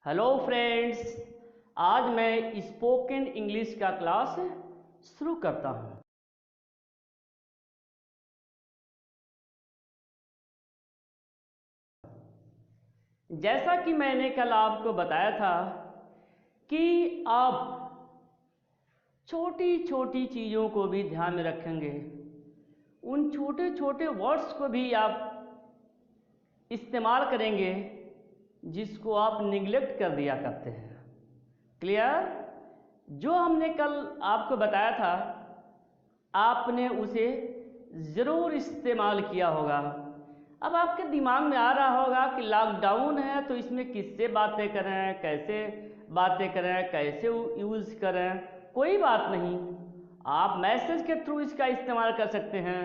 Hello friends, आज मैं spoken English का क्लास शुरू करता हूँ। जैसा कि मैंने कल आपको बताया था कि आप छोटी छोटी चीज़ों को भी ध्यान में रखेंगे, उन छोटे छोटे वर्ड्स को भी आप इस्तेमाल करेंगे जिसको आप निगलेक्ट कर दिया करते हैं। क्लियर? जो हमने कल आपको बताया था आपने उसे ज़रूर इस्तेमाल किया होगा। अब आपके दिमाग में आ रहा होगा कि लॉकडाउन है तो इसमें किससे बातें करें, कैसे बातें करें, कैसे यूज़ करें। कोई बात नहीं, आप मैसेज के थ्रू इसका इस्तेमाल कर सकते हैं,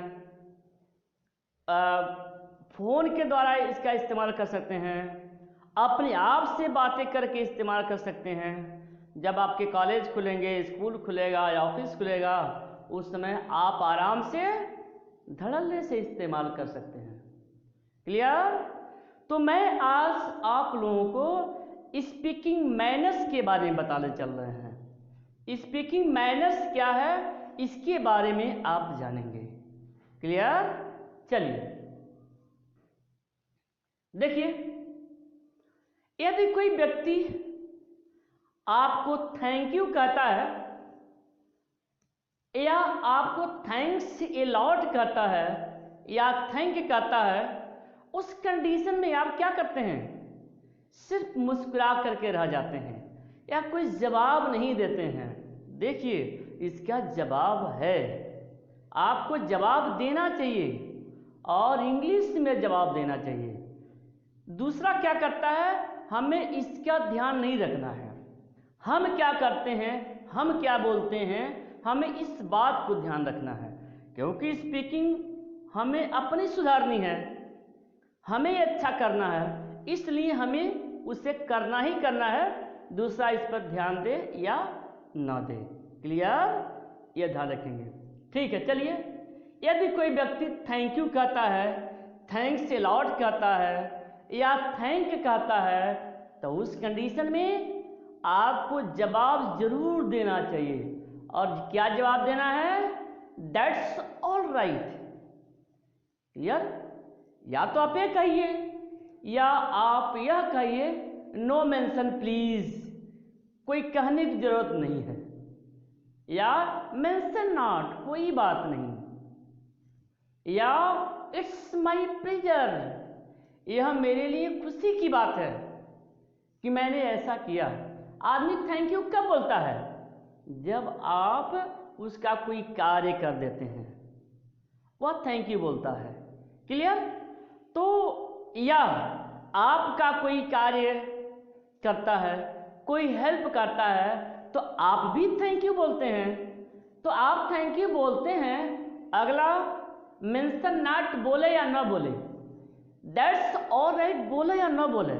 फ़ोन के द्वारा इसका इस्तेमाल कर सकते हैं, अपने आप से बातें करके इस्तेमाल कर सकते हैं। जब आपके कॉलेज खुलेंगे, स्कूल खुलेगा या ऑफिस खुलेगा, उस समय आप आराम से धड़ल्ले से इस्तेमाल कर सकते हैं। क्लियर? तो मैं आज आप लोगों को स्पीकिंग मैनर्स के बारे में बताने चल रहे हैं। स्पीकिंग मैनर्स क्या है इसके बारे में आप जानेंगे। क्लियर? चलिए देखिए, यदि कोई व्यक्ति आपको थैंक यू कहता है या आपको थैंक्स ए लॉट कहता है या थैंक कहता है, उस कंडीशन में आप क्या करते हैं? सिर्फ मुस्कुरा करके रह जाते हैं या कोई जवाब नहीं देते हैं। देखिए, इसका जवाब है, आपको जवाब देना चाहिए और इंग्लिश में जवाब देना चाहिए। दूसरा क्या करता है, हमें इसका ध्यान नहीं रखना है। हम क्या करते हैं, हम क्या बोलते हैं, हमें इस बात को ध्यान रखना है, क्योंकि स्पीकिंग हमें अपनी सुधारनी है, हमें अच्छा करना है, इसलिए हमें उसे करना ही करना है। दूसरा इस पर ध्यान दे या ना दे। क्लियर? ये ध्यान रखेंगे। ठीक है, चलिए, यदि कोई व्यक्ति थैंक यू कहता है, थैंक्स ए लॉट कहता है या थैंक कहता है, तो उस कंडीशन में आपको जवाब जरूर देना चाहिए। और क्या जवाब देना है? That's all right. क्लियर? या तो आप ये कहिए या आप यह कहिए, नो मेंशन प्लीज, कोई कहने की जरूरत नहीं है, या मेंशन नॉट, कोई बात नहीं, या इट्स माई प्लेजर, यह मेरे लिए खुशी की बात है कि मैंने ऐसा किया। आदमी थैंक यू कब बोलता है? जब आप उसका कोई कार्य कर देते हैं, वह थैंक यू बोलता है। क्लियर? तो या आपका कोई कार्य करता है, कोई हेल्प करता है, तो आप भी थैंक यू बोलते हैं। तो आप थैंक यू बोलते हैं, अगला मेंशन नॉट बोले या ना बोले, दैट्स ऑल राइट बोले या ना बोले,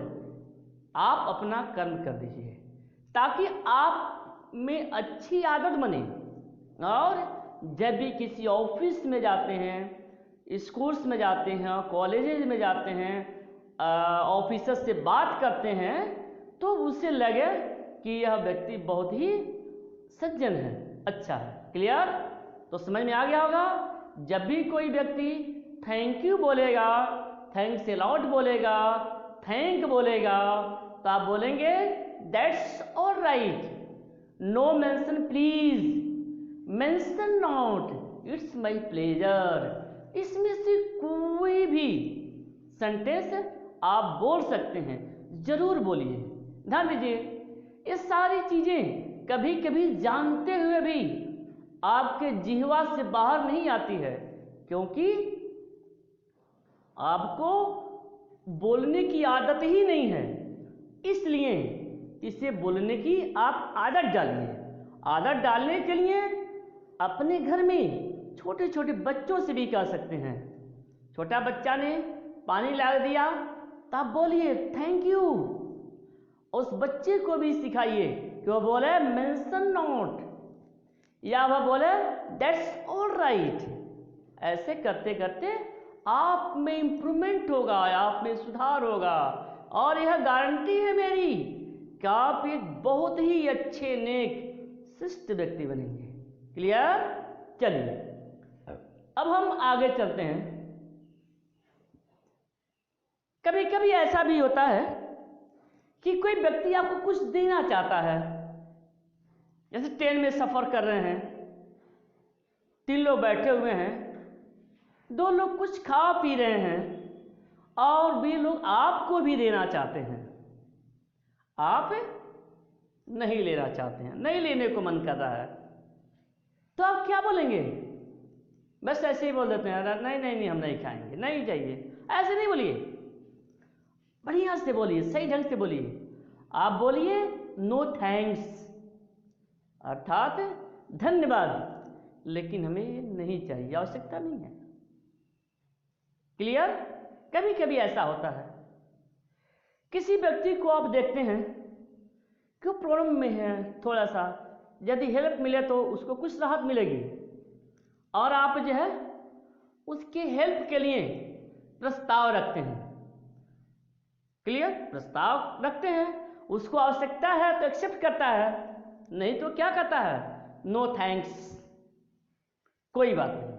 आप अपना कर्म कर दीजिए ताकि आप में अच्छी आदत बने। और जब भी किसी ऑफिस में जाते हैं, स्कूल्स में जाते हैं, कॉलेजेस में जाते हैं, ऑफिसर से बात करते हैं, तो उसे लगे कि यह व्यक्ति बहुत ही सज्जन है, अच्छा है। क्लियर? तो समझ में आ गया होगा। जब भी कोई व्यक्ति थैंक यू बोलेगा, थैंक्स ए लॉट बोलेगा, थैंक बोलेगा, तो आप बोलेंगे that's all right, no mention please, mention not, it's my pleasure. इसमें से कोई भी सेंटेंस आप बोल सकते हैं, जरूर बोलिए। ध्यान दीजिए, ये सारी चीजें कभी कभी जानते हुए भी आपके जिह्वा से बाहर नहीं आती है, क्योंकि आपको बोलने की आदत ही नहीं है। इसलिए इसे बोलने की आप आदत डालिए। आदत डालने के लिए अपने घर में छोटे छोटे बच्चों से भी कह सकते हैं। छोटा बच्चा ने पानी ला दिया तो आप बोलिए थैंक यू। उस बच्चे को भी सिखाइए कि वह बोले मेंशन नॉट, या वह बोले दैट्स ऑल राइट। ऐसे करते करते आप में इंप्रूवमेंट होगा, आप में सुधार होगा। और यह गारंटी है मेरी आप एक बहुत ही अच्छे नेक शिष्ट व्यक्ति बनेंगे। क्लियर? चलिए अब हम आगे चलते हैं। कभी कभी ऐसा भी होता है कि कोई व्यक्ति आपको कुछ देना चाहता है। जैसे ट्रेन में सफर कर रहे हैं, 3 लोग बैठे हुए हैं, 2 लोग कुछ खा पी रहे हैं और भी लोग आपको भी देना चाहते हैं। आप नहीं लेना चाहते हैं, नहीं लेने को मन कर रहा है, तो आप क्या बोलेंगे? बस ऐसे ही बोल देते हैं, नहीं नहीं नहीं हम नहीं खाएंगे, नहीं चाहिए। ऐसे नहीं बोलिए, बढ़िया से बोलिए, सही ढंग से बोलिए। आप बोलिए नो थैंक्स, अर्थात धन्यवाद, लेकिन हमें नहीं चाहिए, आवश्यकता नहीं है। क्लियर? कभी कभी ऐसा होता है, किसी व्यक्ति को आप देखते हैं कि वो प्रॉब्लम में है, थोड़ा सा यदि हेल्प मिले तो उसको कुछ राहत मिलेगी, और आप जो है उसके हेल्प के लिए प्रस्ताव रखते हैं। क्लियर? प्रस्ताव रखते हैं, उसको आवश्यकता है तो एक्सेप्ट करता है, नहीं तो क्या कहता है? नो थैंक्स, कोई बात नहीं।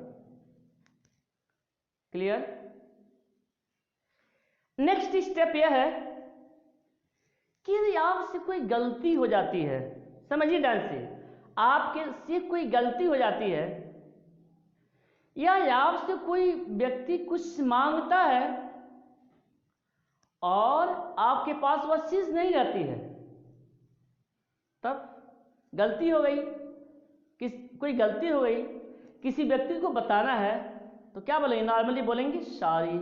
क्लियर? नेक्स्ट स्टेप यह है कि यदि आपसे कोई गलती हो जाती है, समझिए ध्यान से, आपके से कोई गलती हो जाती है या आपसे कोई व्यक्ति कुछ मांगता है और आपके पास वह चीज नहीं रहती है, तब गलती हो गई, कोई गलती हो गई, किसी व्यक्ति को बताना है तो क्या बोलेंगे? नॉर्मली बोलेंगे सॉरी।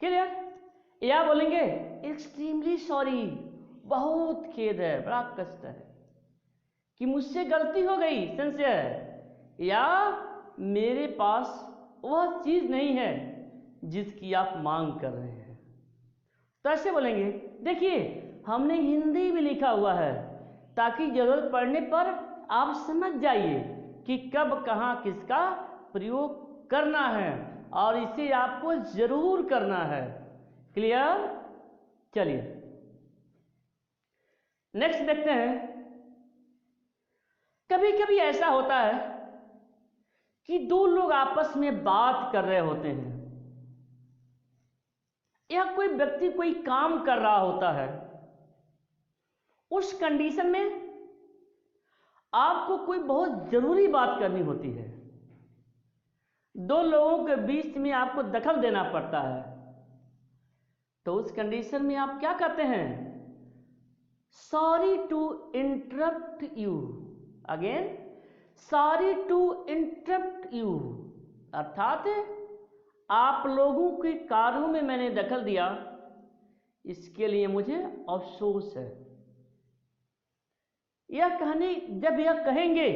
क्लियर? या बोलेंगे एक्सट्रीमली सॉरी, बहुत खेद है, बड़ा कष्ट है कि मुझसे गलती हो गई, सिंसियर, या मेरे पास वह चीज नहीं है जिसकी आप मांग कर रहे हैं। तो ऐसे बोलेंगे। देखिए हमने हिंदी में लिखा हुआ है ताकि जरूरत पड़ने पर आप समझ जाइए कि कब कहां किसका प्रयोग करना है और इसे आपको जरूर करना है। क्लियर? चलिए नेक्स्ट देखते हैं। कभी कभी ऐसा होता है कि 2 लोग आपस में बात कर रहे होते हैं या कोई व्यक्ति कोई काम कर रहा होता है, उस कंडीशन में आपको कोई बहुत जरूरी बात करनी होती है, 2 लोगों के बीच में आपको दखल देना पड़ता है, तो उस कंडीशन में आप क्या कहते हैं? Sorry to interrupt you. Again, sorry to interrupt you, अर्थात आप लोगों के कार्यों में मैंने दखल दिया, इसके लिए मुझे अफसोस है। यह कहने, जब यह कहेंगे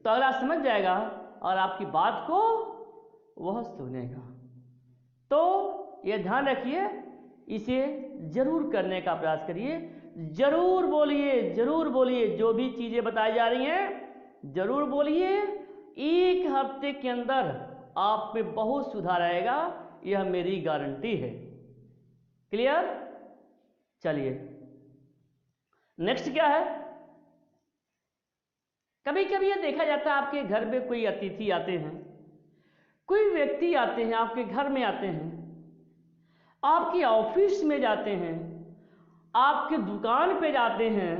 तो अगला समझ जाएगा और आपकी बात को वह सुनेगा। तो यह ध्यान रखिए, इसे जरूर करने का प्रयास करिए, जरूर बोलिए, जरूर बोलिए, जो भी चीजें बताई जा रही हैं जरूर बोलिए। 1 हफ्ते के अंदर आप में बहुत सुधार आएगा, यह मेरी गारंटी है। क्लियर? चलिए नेक्स्ट क्या है? कभी कभी यह देखा जाता है आपके घर में कोई अतिथि आते हैं, कोई व्यक्ति आते हैं, आपके घर में आते हैं, आपके ऑफिस में जाते हैं, आपके दुकान पे जाते हैं,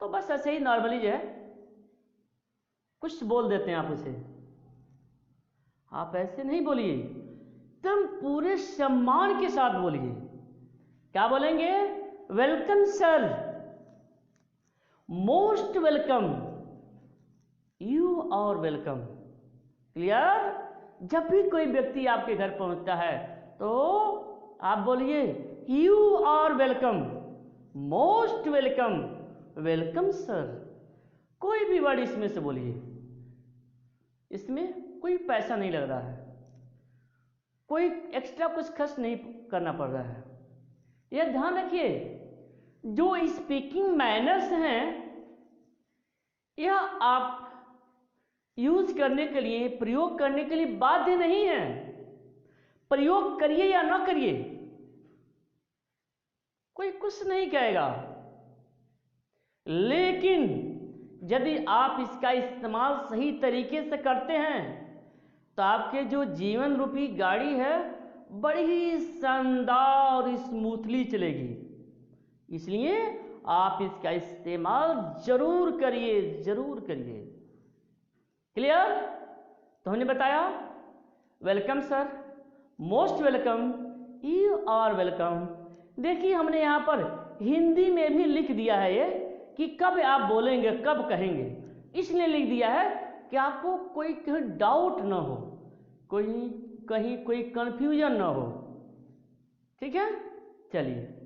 तो बस ऐसे ही नॉर्मली जो है कुछ बोल देते हैं आप उसे। आप ऐसे नहीं बोलिए, तुम पूरे सम्मान के साथ बोलिए। क्या बोलेंगे? Welcome sir, most welcome, you are welcome. Clear? जब भी कोई व्यक्ति आपके घर पहुंचता है तो आप बोलिए you are welcome, most welcome, welcome sir. कोई भी वर्ड इसमें से बोलिए, इसमें कोई पैसा नहीं लग रहा है, कोई एक्स्ट्रा कुछ खर्च नहीं करना पड़ रहा है। यह ध्यान रखिए, जो स्पीकिंग मैनर्स हैं यह आप यूज करने के लिए, प्रयोग करने के लिए बाध्य नहीं है। प्रयोग करिए या ना करिए, कोई कुछ नहीं कहेगा। लेकिन यदि आप इसका इस्तेमाल सही तरीके से करते हैं तो आपके जो जीवन रूपी गाड़ी है बड़ी ही शानदार और स्मूथली चलेगी। इसलिए आप इसका इस्तेमाल जरूर करिए, जरूर करिए। क्लियर? तो हमने बताया welcome sir, most welcome, you are welcome. देखिए हमने यहाँ पर हिंदी में भी लिख दिया है ये कि कब आप बोलेंगे, कब कहेंगे। इसलिए लिख दिया है कि आपको कोई कहीं डाउट ना हो, कहीं कोई कंफ्यूजन ना हो। ठीक है, चलिए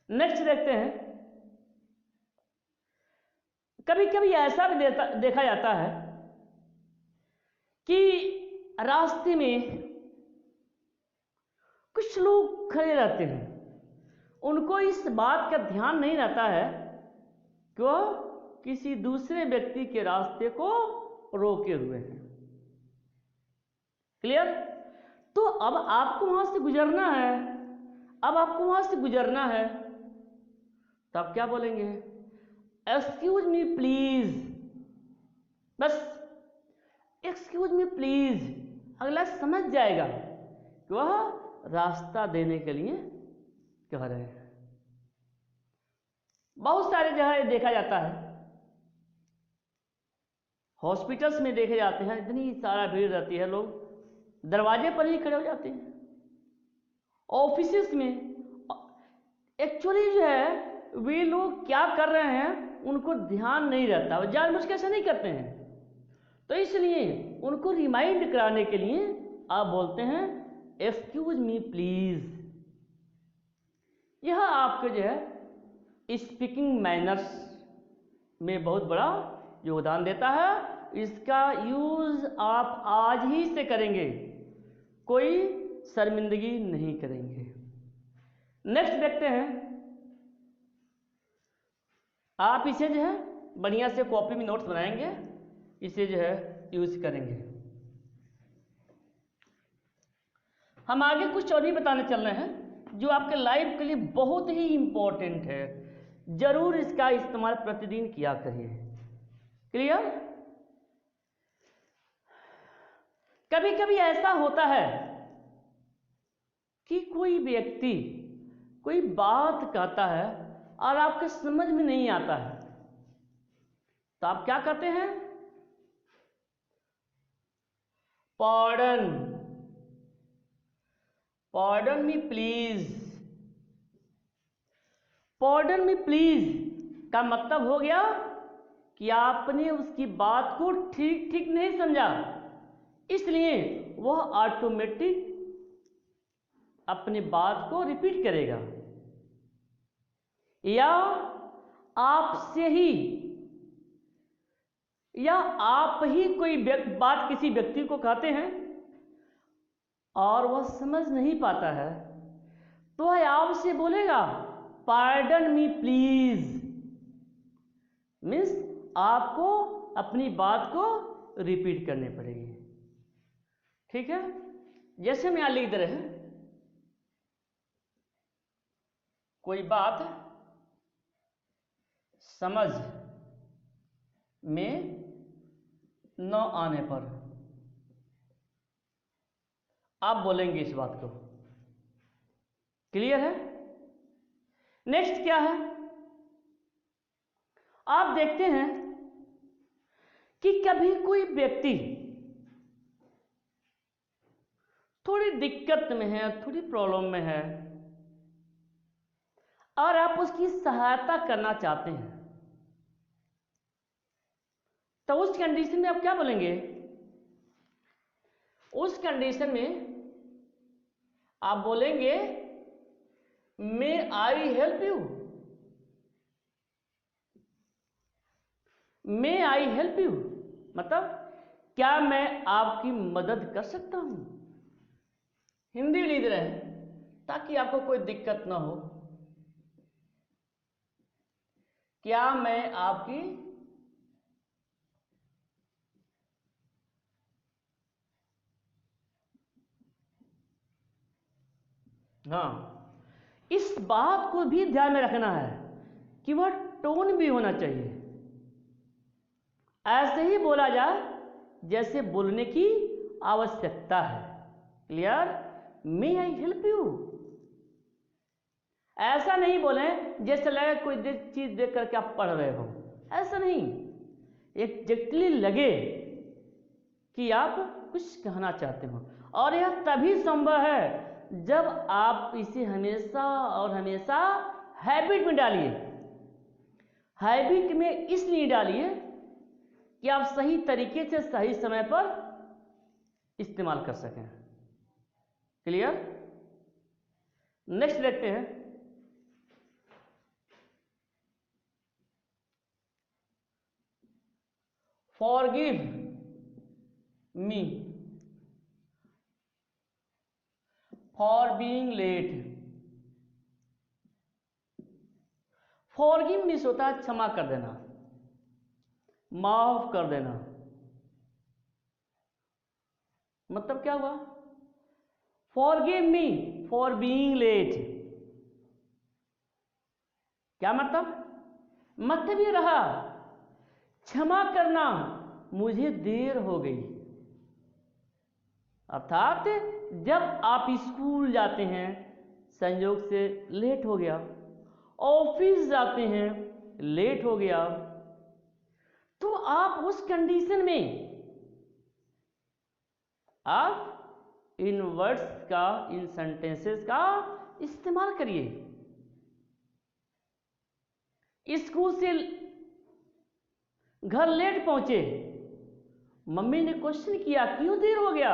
नेक्स्ट देखते हैं। कभी कभी ऐसा भी देखा जाता है कि रास्ते में कुछ लोग खड़े रहते हैं, उनको इस बात का ध्यान नहीं रहता है कि वह किसी दूसरे व्यक्ति के रास्ते को रोके हुए हैं। क्लियर? तो अब आपको वहां से गुजरना है, अब आपको वहां से गुजरना है, तो आप क्या बोलेंगे? Excuse me please. बस एक्सक्यूज मी प्लीज, अगला समझ जाएगा कि वह रास्ता देने के लिए कह रहे हैं। बहुत सारे जगह देखा जाता है, हॉस्पिटल्स में देखे जाते हैं, इतनी सारा भीड़ रहती है, लोग दरवाजे पर ही खड़े हो जाते हैं। ऑफिसेस में एक्चुअली जो है वे लोग क्या कर रहे हैं उनको ध्यान नहीं रहता, वो जानबूझ के ऐसा नहीं करते हैं। तो इसलिए उनको रिमाइंड कराने के लिए आप बोलते हैं एक्सक्यूज मी प्लीज। यह आपके जो है स्पीकिंग मैनर्स में बहुत बड़ा योगदान देता है। इसका यूज आप आज ही से करेंगे, कोई शर्मिंदगी नहीं करेंगे। नेक्स्ट देखते हैं। आप इसे जो है बढ़िया से कॉपी में नोट्स बनाएंगे, इसे जो है यूज करेंगे। हम आगे कुछ और भी बताने चल रहे हैं जो आपके लाइफ के लिए बहुत ही इंपॉर्टेंट है। जरूर इसका इस्तेमाल प्रतिदिन किया करिए। क्लियर? कभी कभी ऐसा होता है कि कोई व्यक्ति कोई बात कहता है और आपके समझ में नहीं आता है, तो आप क्या कहते हैं? पॉर्डन, पॉर्डन मी प्लीज। पॉर्डन मी प्लीज का मतलब हो गया कि आपने उसकी बात को ठीक ठीक नहीं समझा, इसलिए वह ऑटोमेटिक अपनी बात को रिपीट करेगा। या आपसे ही या आप ही कोई बात किसी व्यक्ति को कहते हैं और वह समझ नहीं पाता है, तो वह आपसे बोलेगा पार्डन मी प्लीज। मीन्स आपको अपनी बात को रिपीट करनी पड़ेगी। ठीक है, जैसे हम यहां लिख दे रहे हैं, कोई बात समझ में न आने पर आप बोलेंगे इस बात को। क्लियर है? नेक्स्ट क्या है? आप देखते हैं कि कभी कोई व्यक्ति थोड़ी दिक्कत में है, थोड़ी प्रॉब्लम में है और आप उसकी सहायता करना चाहते हैं, तो उस कंडीशन में आप क्या बोलेंगे? उस कंडीशन में आप बोलेंगे may I help you. May I help you मतलब क्या मैं आपकी मदद कर सकता हूं? हिंदी लिख रहे हैं ताकि आपको कोई दिक्कत ना हो। क्या मैं आपकी हाँ इस बात को भी ध्यान में रखना है कि वह टोन भी होना चाहिए, ऐसे ही बोला जाए जैसे बोलने की आवश्यकता है। Clear? May I help you, ऐसा नहीं बोले जैसे लगे कोई चीज देख करके आप पढ़ रहे हो, ऐसा नहीं, एग्जैक्टली लगे कि आप कुछ कहना चाहते हो। और यह तभी संभव है जब आप इसे हमेशा और हमेशा हैबिट में डालिए। हैबिट में इसलिए डालिए कि आप सही तरीके से सही समय पर इस्तेमाल कर सकें। क्लियर? नेक्स्ट देखते हैं। Forgive me for being late. Forgive me होता है क्षमा कर देना, माफ कर देना। मतलब क्या हुआ? Forgive me for being late, क्या मतलब? मतलब ये रहा, क्षमा करना, मुझे देर हो गई। अर्थात जब आप स्कूल जाते हैं, संयोग से लेट हो गया, ऑफिस जाते हैं, लेट हो गया, तो आप उस कंडीशन में आप इन वर्ड्स का, इन सेंटेंसेस का इस्तेमाल करिए। स्कूल से घर लेट पहुंचे, मम्मी ने क्वेश्चन किया क्यों देर हो गया,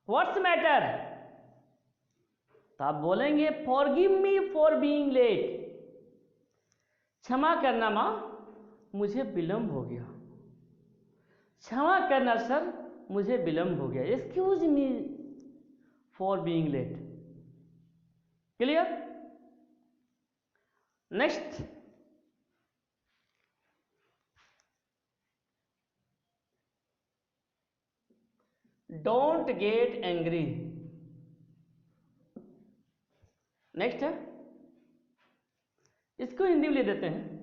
व्हाट्स मैटर, तो आप बोलेंगे forgive me for being late, क्षमा करना मां, मुझे विलंब हो गया। क्षमा करना सर, मुझे विलंब हो गया। Excuse me for being late. Clear? Next, don't get angry. Next है, इसको हिंदी में ले देते हैं।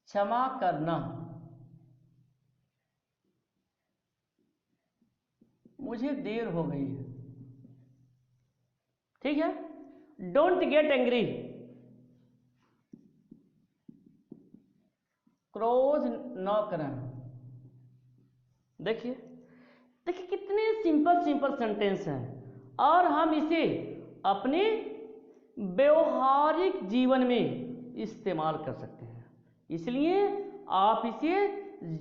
क्षमा करना, मुझे देर हो गई है। ठीक है? डोंट गेट एंग्री, क्रोध न करना। देखिए देखिए कितने सिंपल सिंपल सेंटेंस हैं और हम इसे अपने व्यवहारिक जीवन में इस्तेमाल कर सकते हैं। इसलिए आप इसे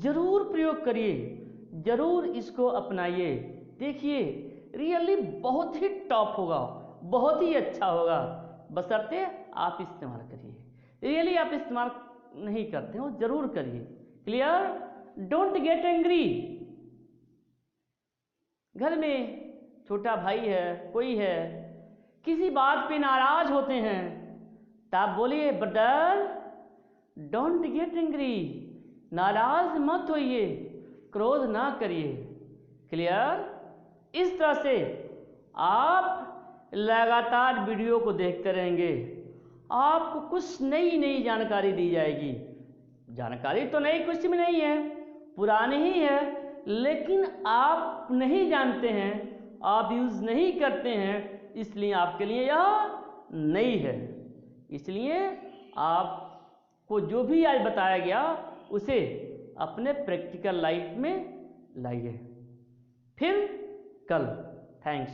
जरूर प्रयोग करिए, जरूर इसको अपनाइए। देखिए रियली बहुत ही टॉप होगा, बहुत ही अच्छा होगा, बशर्ते आप इस्तेमाल करिए। रियली आप इस्तेमाल नहीं करते हो, जरूर करिए। क्लियर? Don't get angry. घर में छोटा भाई है, कोई है, किसी बात पे नाराज होते हैं, तो आप बोलिए ब्रदर डोंट गेट एंग्री, नाराज मत होइए, क्रोध ना करिए। क्लियर? इस तरह से आप लगातार वीडियो को देखते रहेंगे, आपको कुछ नई नई जानकारी दी जाएगी। जानकारी तो नई कुछ भी नहीं है, पुरानी ही है, लेकिन आप नहीं जानते हैं, आप यूज नहीं करते हैं, इसलिए आपके लिए यह नई है। इसलिए आपको जो भी आज बताया गया उसे अपने प्रैक्टिकल लाइफ में लाइए। फिर कल। थैंक्स।